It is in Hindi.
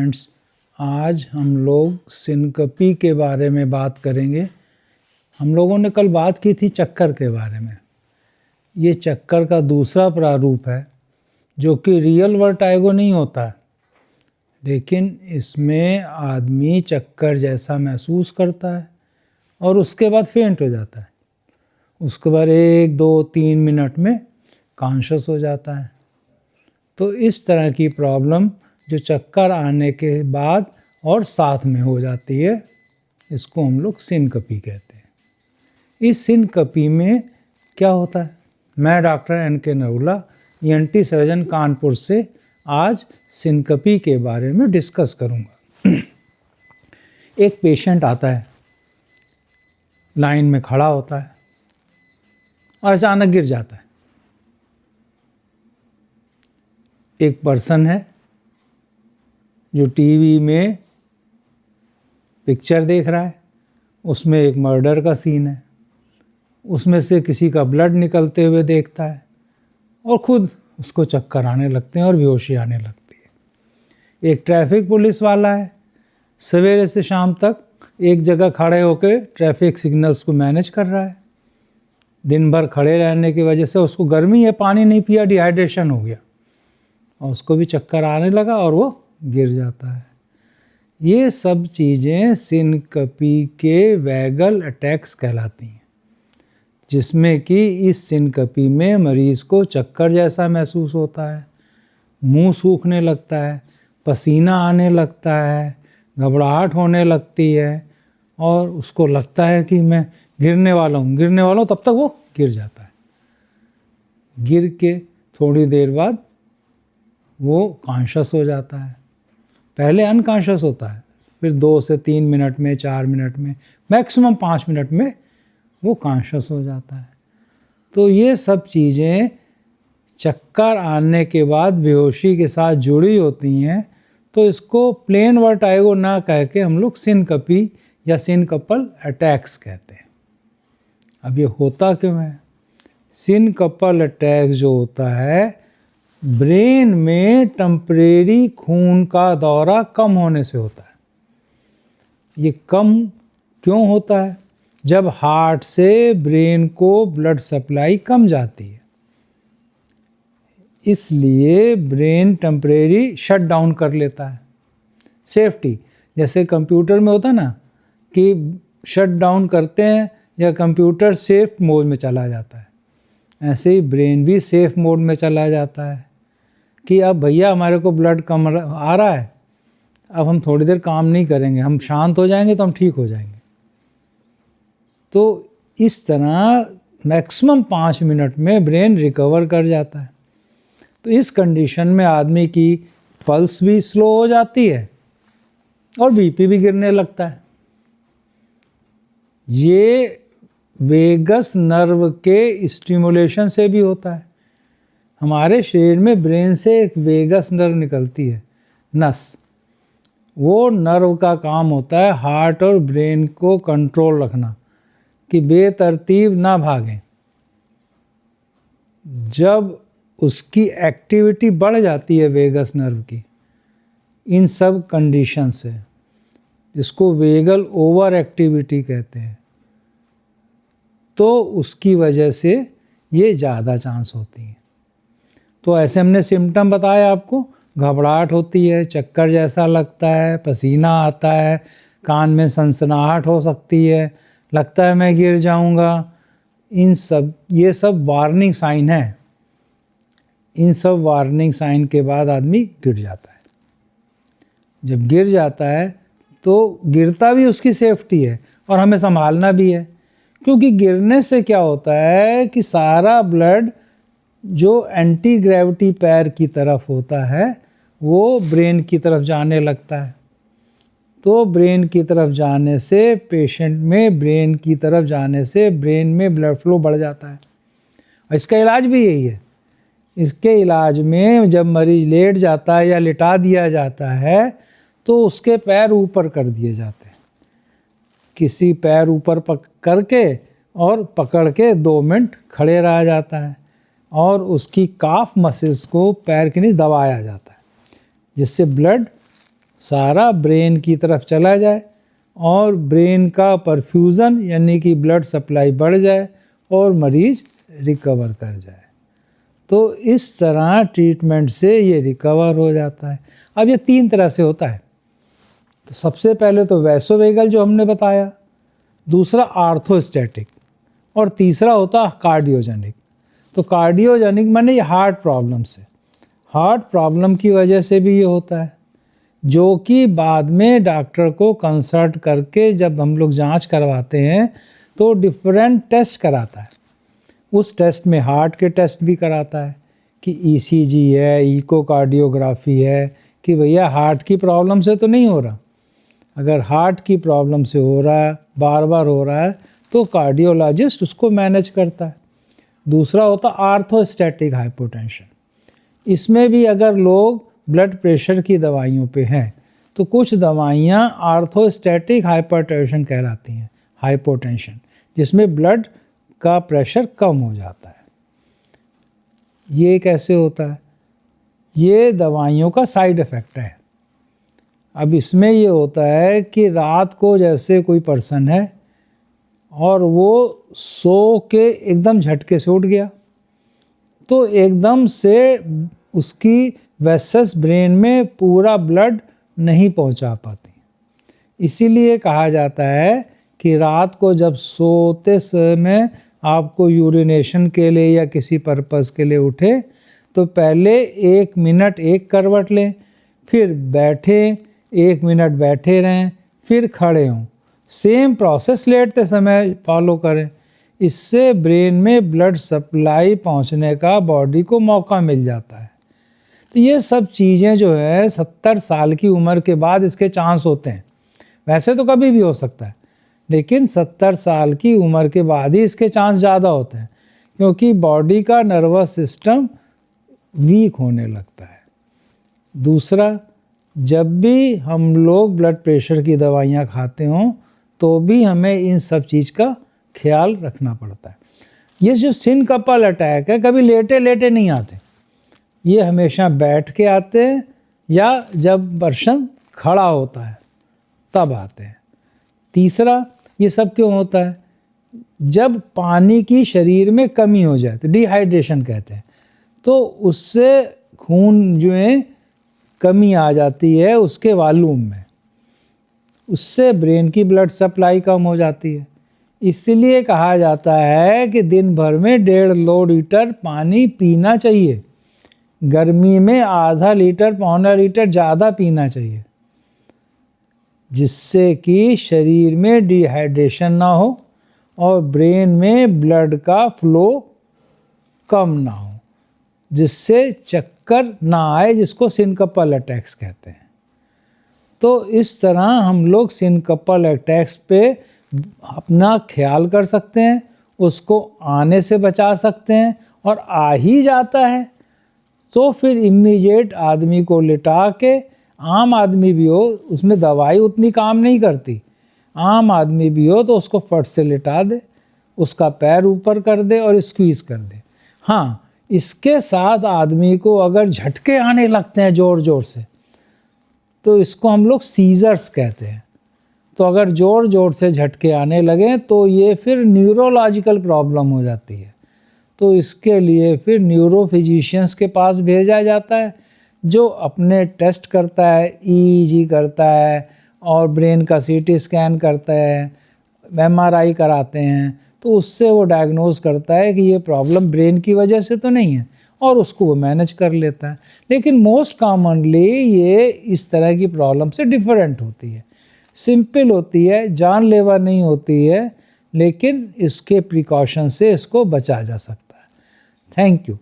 फ्रेंड्स, आज हम लोग सिनकपी के बारे में बात करेंगे। हम लोगों ने कल बात की थी चक्कर के बारे में। ये चक्कर का दूसरा प्रारूप है जो कि रियल वर्टाइगो नहीं होता है, लेकिन इसमें आदमी चक्कर जैसा महसूस करता है और उसके बाद फेंट हो जाता है। उसके बाद 1, 2, 3 मिनट में कॉन्शियस हो जाता है। तो इस तरह की प्रॉब्लम जो चक्कर आने के बाद और साथ में हो जाती है, इसको हम लोग सिनकपी कहते हैं। इस सिनकपी में क्या होता है? मैं doctor NK Narula, ENT surgeon Kanpur से आज सिनकपी के बारे में डिस्कस करूंगा। एक पेशेंट आता है, लाइन में खड़ा होता है और अचानक गिर जाता है। एक पर्सन है जो टीवी में पिक्चर देख रहा है, उसमें एक मर्डर का सीन है, उसमें से किसी का ब्लड निकलते हुए देखता है और खुद उसको चक्कर आने लगते हैं और बेहोशी आने लगती है। एक ट्रैफिक पुलिस वाला है, सवेरे से शाम तक एक जगह खड़े होकर ट्रैफिक सिग्नल्स को मैनेज कर रहा है। दिन भर खड़े रहने की वजह से उसको गर्मी है, पानी नहीं पिया, डिहाइड्रेशन हो गया और उसको भी चक्कर आने लगा और वो गिर जाता है। ये सब चीज़ें सिनकपी के वैगल अटैक्स कहलाती हैं, जिसमें कि इस सिनकपी में मरीज़ को चक्कर जैसा महसूस होता है, मुंह सूखने लगता है, पसीना आने लगता है, घबराहट होने लगती है और उसको लगता है कि मैं गिरने वाला हूँ, तब तक वो गिर जाता है। गिर के थोड़ी देर बाद वो कॉन्शियस हो जाता है। पहले अनकॉन्शियस होता है, फिर 2 से 3 मिनट में, 4 मिनट में, मैक्सिमम 5 मिनट में वो कॉन्शियस हो जाता है। तो ये सब चीज़ें चक्कर आने के बाद बेहोशी के साथ जुड़ी होती हैं। तो इसको प्लेन वर्टाइगो ना कह के हम लोग सिनकपी या सिनकपल अटैक्स कहते हैं। अब ये होता क्यों है? सिनकपल अटैक्स जो होता है, ब्रेन में टेम्परेरी खून का दौरा कम होने से होता है। ये कम क्यों होता है? जब हार्ट से ब्रेन को ब्लड सप्लाई कम जाती है, इसलिए ब्रेन टेम्परेरी शट डाउन कर लेता है। सेफ्टी, जैसे कंप्यूटर में होता है ना कि शट डाउन करते हैं या कंप्यूटर सेफ मोड में चला जाता है, ऐसे ही ब्रेन भी सेफ मोड में चला जाता है कि अब भैया हमारे को ब्लड कम आ रहा है, अब हम थोड़ी देर काम नहीं करेंगे, हम शांत हो जाएंगे तो हम ठीक हो जाएंगे। तो इस तरह मैक्सिमम 5 मिनट में ब्रेन रिकवर कर जाता है। तो इस कंडीशन में आदमी की पल्स भी स्लो हो जाती है और बीपी भी गिरने लगता है। ये वेगस नर्व के स्टिमुलेशन से भी होता है। हमारे शरीर में ब्रेन से एक वेगस नर्व निकलती है, नस। वो नर्व का काम होता है हार्ट और ब्रेन को कंट्रोल रखना कि बेतरतीब ना भागें। जब उसकी एक्टिविटी बढ़ जाती है वेगस नर्व की, इन सब कंडीशन से, जिसको वेगल ओवर एक्टिविटी कहते हैं, तो उसकी वजह से ये ज़्यादा चांस होती है। तो ऐसे हमने सिम्टम बताया आपको, घबराहट होती है, चक्कर जैसा लगता है, पसीना आता है, कान में सनसनाहट हो सकती है, लगता है मैं गिर जाऊंगा। ये सब वार्निंग साइन है। इन सब वार्निंग साइन के बाद आदमी गिर जाता है। जब गिर जाता है तो गिरता भी उसकी सेफ्टी है और हमें संभालना भी है, क्योंकि गिरने से क्या होता है कि सारा ब्लड जो एंटी ग्रेविटी पैर की तरफ होता है वो ब्रेन की तरफ जाने लगता है। तो ब्रेन की तरफ जाने से, पेशेंट में ब्रेन की तरफ जाने से ब्रेन में ब्लड फ्लो बढ़ जाता है। और इसका इलाज भी यही है। इसके इलाज में जब मरीज लेट जाता है या लिटा दिया जाता है तो उसके पैर ऊपर कर दिए जाते हैं। किसी पैर ऊपर करके और पकड़ के 2 मिनट खड़े रहा जाता है और उसकी काफ मसल्स को पैर के नीचे दबाया जाता है, जिससे ब्लड सारा ब्रेन की तरफ चला जाए और ब्रेन का परफ्यूज़न यानी कि ब्लड सप्लाई बढ़ जाए और मरीज रिकवर कर जाए। तो इस तरह ट्रीटमेंट से ये रिकवर हो जाता है। अब ये 3 तरह से होता है। तो सबसे पहले तो वैसोवेगल जो हमने बताया, दूसरा आर्थोस्टैटिक और तीसरा होता कार्डियोजेनिक। तो कार्डियोजेनिक माने ये हार्ट प्रॉब्लम से, हार्ट प्रॉब्लम की वजह से भी ये होता है, जो कि बाद में डॉक्टर को कंसल्ट करके जब हम लोग जांच करवाते हैं तो डिफरेंट टेस्ट कराता है। उस टेस्ट में हार्ट के टेस्ट भी कराता है कि ईसीजी है, इकोकार्डियोग्राफी है, कि भैया हार्ट की प्रॉब्लम से तो नहीं हो रहा। अगर हार्ट की प्रॉब्लम से हो रहा है, बार बार हो रहा है, तो कार्डियोलॉजिस्ट उसको मैनेज करता है। दूसरा होता आर्थोस्टैटिक हाइपोटेंशन। इसमें भी अगर लोग ब्लड प्रेशर की दवाइयों पे हैं तो कुछ दवाइयाँ आर्थोस्टैटिक हाइपरटेंशन कहलाती हैं, हाइपोटेंशन, जिसमें ब्लड का प्रेशर कम हो जाता है। ये कैसे होता है? ये दवाइयों का साइड इफ़ेक्ट है। अब इसमें ये होता है कि रात को जैसे कोई पर्सन है और वो सो के एकदम झटके से उठ गया, तो एकदम से उसकी वेसल्स ब्रेन में पूरा ब्लड नहीं पहुंचा पाती। इसीलिए कहा जाता है कि रात को जब सोते समय आपको यूरिनेशन के लिए या किसी पर्पस के लिए उठे तो पहले 1 मिनट एक करवट लें, फिर बैठें, 1 मिनट बैठे रहें, फिर खड़े हों। सेम प्रोसेस लेटते समय फॉलो करें। इससे ब्रेन में ब्लड सप्लाई पहुंचने का बॉडी को मौका मिल जाता है। तो ये सब चीज़ें जो है 70 साल की उम्र के बाद इसके चांस होते हैं। वैसे तो कभी भी हो सकता है, लेकिन 70 साल की उम्र के बाद ही इसके चांस ज़्यादा होते हैं, क्योंकि बॉडी का नर्वस सिस्टम वीक होने लगता है। दूसरा, जब भी हम लोग ब्लड प्रेशर की दवाइयाँ खाते हों तो भी हमें इन सब चीज़ का ख्याल रखना पड़ता है। ये जो सिनकपल अटैक है कभी लेटे लेटे नहीं आते, ये हमेशा बैठ के आते हैं या जब पर्सन खड़ा होता है तब आते हैं। तीसरा, ये सब क्यों होता है? जब पानी की शरीर में कमी हो जाए तो डिहाइड्रेशन कहते हैं, तो उससे खून जो है कमी आ जाती है उसके वॉल्यूम में, उससे ब्रेन की ब्लड सप्लाई कम हो जाती है। इसलिए कहा जाता है कि दिन भर में 1.5 लीटर पानी पीना चाहिए। गर्मी में आधा लीटर पौना लीटर ज़्यादा पीना चाहिए, जिससे कि शरीर में डिहाइड्रेशन ना हो और ब्रेन में ब्लड का फ्लो कम ना हो, जिससे चक्कर ना आए, जिसको सिनकपल अटैक्स कहते हैं। तो इस तरह हम लोग सिनकपल अटैक्स पे अपना ख्याल कर सकते हैं, उसको आने से बचा सकते हैं, और आ ही जाता है तो फिर इमीडिएट आदमी को लिटा के, आम आदमी भी हो, उसमें दवाई उतनी काम नहीं करती, आम आदमी भी हो तो उसको फट से लिटा दे, उसका पैर ऊपर कर दे और स्क्वीज़ कर दे। हाँ, इसके साथ आदमी को अगर झटके आने लगते हैं ज़ोर ज़ोर से तो इसको हम लोग सीजर्स कहते हैं। तो अगर ज़ोर ज़ोर से झटके आने लगे तो ये फिर न्यूरोलॉजिकल प्रॉब्लम हो जाती है। तो इसके लिए फिर न्यूरोफिजिशियंस के पास भेजा जाता है, जो अपने टेस्ट करता है, ईईजी करता है और ब्रेन का सीटी स्कैन करता है, एमआरआई कराते हैं, तो उससे वो डायग्नोज करता है कि ये प्रॉब्लम ब्रेन की वजह से तो नहीं है और उसको वो मैनेज कर लेता है। लेकिन मोस्ट कॉमनली ये इस तरह की प्रॉब्लम से डिफरेंट होती है, सिंपल होती है, जानलेवा नहीं होती है, लेकिन इसके प्रिकॉशन से इसको बचा जा सकता है। Thank you.